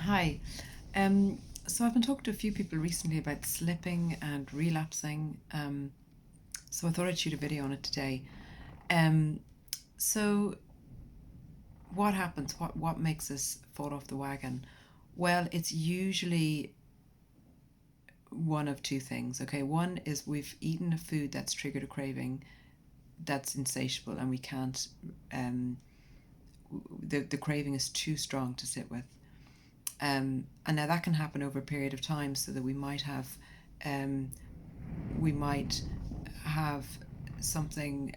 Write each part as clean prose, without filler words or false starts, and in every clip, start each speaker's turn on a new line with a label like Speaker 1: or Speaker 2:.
Speaker 1: Hi. Um, so I've been talking to a few people recently about slipping and relapsing. So I thought I'd shoot a video on it today. Um, so what happens? What makes us fall off the wagon? Well, it's usually one of two things. Okay, one is we've eaten a food that's triggered a craving that's insatiable, and we can't. Um, the craving is too strong to sit with. And now that can happen over a period of time, so that um, we might have something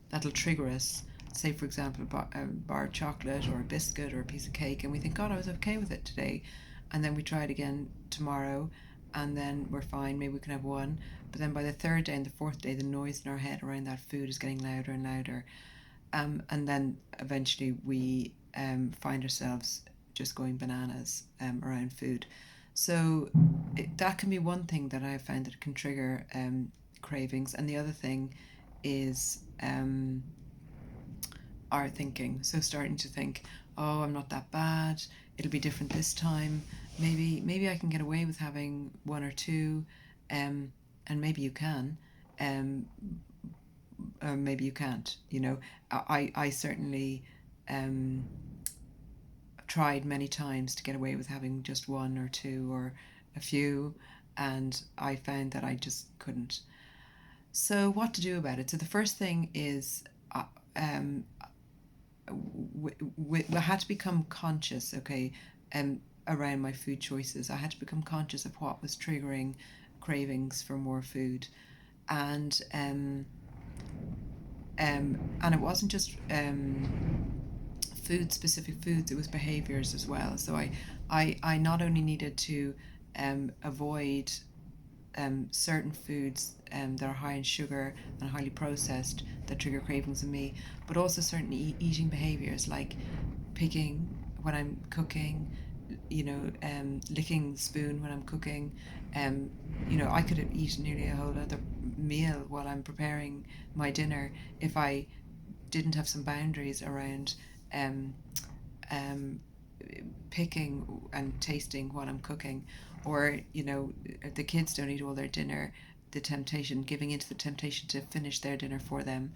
Speaker 1: that'll trigger us. Say, for example, a bar of chocolate or a biscuit or a piece of cake, and we think, God, I was okay with it today. And then we try it again tomorrow, and then we're fine. Maybe we can have one. But then by the third day and the fourth day, the noise in our head around that food is getting louder and louder. And then eventually we find ourselves just going bananas around food. So that can be one thing that I found that can trigger cravings. And the other thing is our thinking. So starting to think, oh, I'm not that bad. It'll be different this time. Maybe I can get away with having one or two, and maybe you can, um, or maybe you can't. I certainly um, tried many times to get away with having just one or two or a few, and I found that I just couldn't. So, what to do about it? So, the first thing is um, I had to become conscious, okay, around my food choices. I had to become conscious of what was triggering cravings for more food. And and it wasn't just food specific foods, it was behaviors as well. So I not only needed to avoid certain foods that are high in sugar and highly processed that trigger cravings in me, but also certain eating behaviors like picking when I'm cooking, licking the spoon when I'm cooking. Um, I could have eaten nearly a whole other meal while I'm preparing my dinner if I didn't have some boundaries around um, um, picking and tasting while I'm cooking, or if the kids don't eat all their dinner, the temptation, giving into the temptation to finish their dinner for them,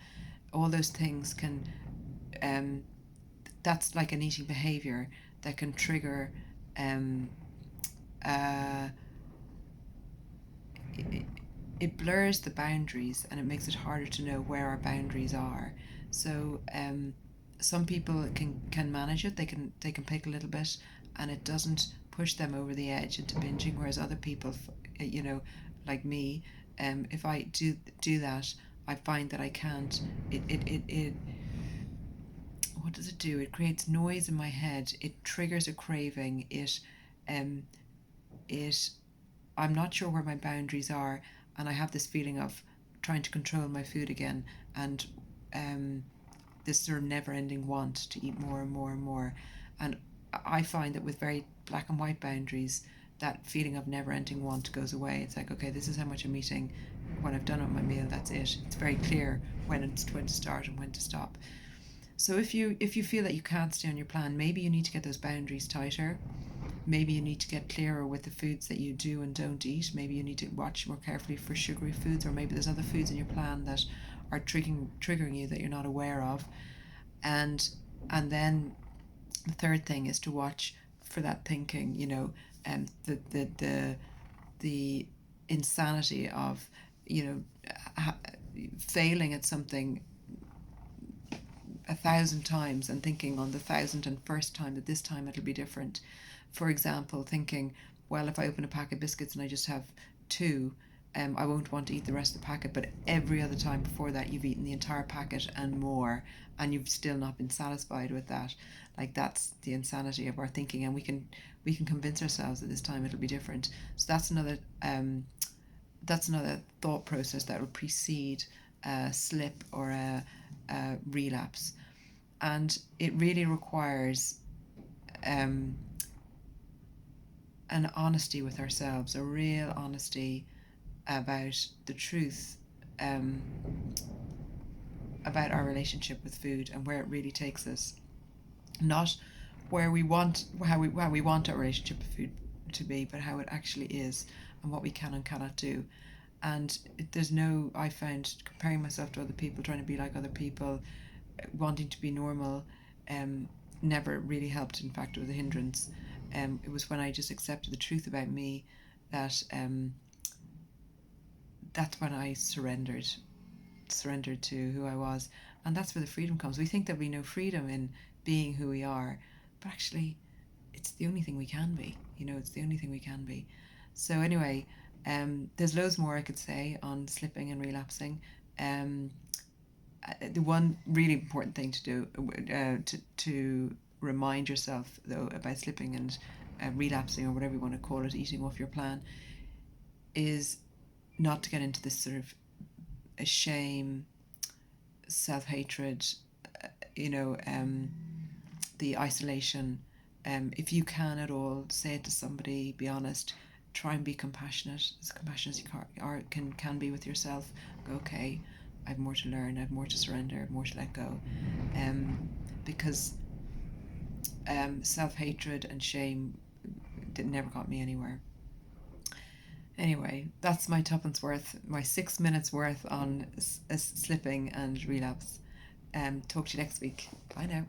Speaker 1: all those things can. Um, that's like an eating behavior that can trigger. Um, uh, it, it blurs the boundaries and it makes it harder to know where our boundaries are. So some people can manage it. They can pick a little bit, and it doesn't push them over the edge into binging. Whereas other people, like me, if I do that, I find that I can't. It what does it do? It creates noise in my head. It triggers a craving. Um, it I'm not sure where my boundaries are, and I have this feeling of trying to control my food again, and um, this sort of never-ending want to eat more and more and more. And I find that with very black and white boundaries, that feeling of never-ending want goes away. It's like, okay, this is how much I'm eating. When I've done with my meal, that's it. It's very clear when to start and when to stop. So if you feel that you can't stay on your plan, maybe you need to get those boundaries tighter. Maybe you need to get clearer with the foods that you do and don't eat. Maybe you need to watch more carefully for sugary foods, or maybe there's other foods in your plan that are triggering you that you're not aware of. And and then the third thing is to watch for that thinking. The insanity of you know failing at something 1,000 times and thinking on the 1,001st time that this time it'll be different. For example, thinking, well, if I open a pack of biscuits and I just have two, I won't want to eat the rest of the packet. But every other time before that, you've eaten the entire packet and more, and you've still not been satisfied with that. Like, that's the insanity of our thinking, and we can convince ourselves that this time it'll be different. So that's another thought process that will precede a slip or a relapse. And it really requires um, an honesty with ourselves, a real honesty about the truth, um, about our relationship with food and where it really takes us. Not where we want how we want our relationship with food to be, but how it actually is, and what we can and cannot do. And there's no, I found comparing myself to other people, trying to be like other people, wanting to be normal, um, never really helped. In fact, it was a hindrance. It was when I just accepted the truth about me that that's when I surrendered to who I was, and that's where the freedom comes. We think that we know freedom in being who we are, but actually, it's the only thing we can be. It's the only thing we can be. So anyway, there's loads more I could say on slipping and relapsing. Um, the one really important thing to do, to remind yourself though about slipping and relapsing, or whatever you want to call it, eating off your plan, is not to get into this sort of a shame, self-hatred, uh, you know, the isolation. If you can at all, say it to somebody, be honest, try and be compassionate, as compassionate as you can be with yourself. Go, okay, I have more to learn, I have more to surrender, I have more to let go. Because self-hatred and shame never got me anywhere. Anyway, that's my tuppence worth, my 6 minutes worth on slipping and relapse. Talk to you next week. Bye now.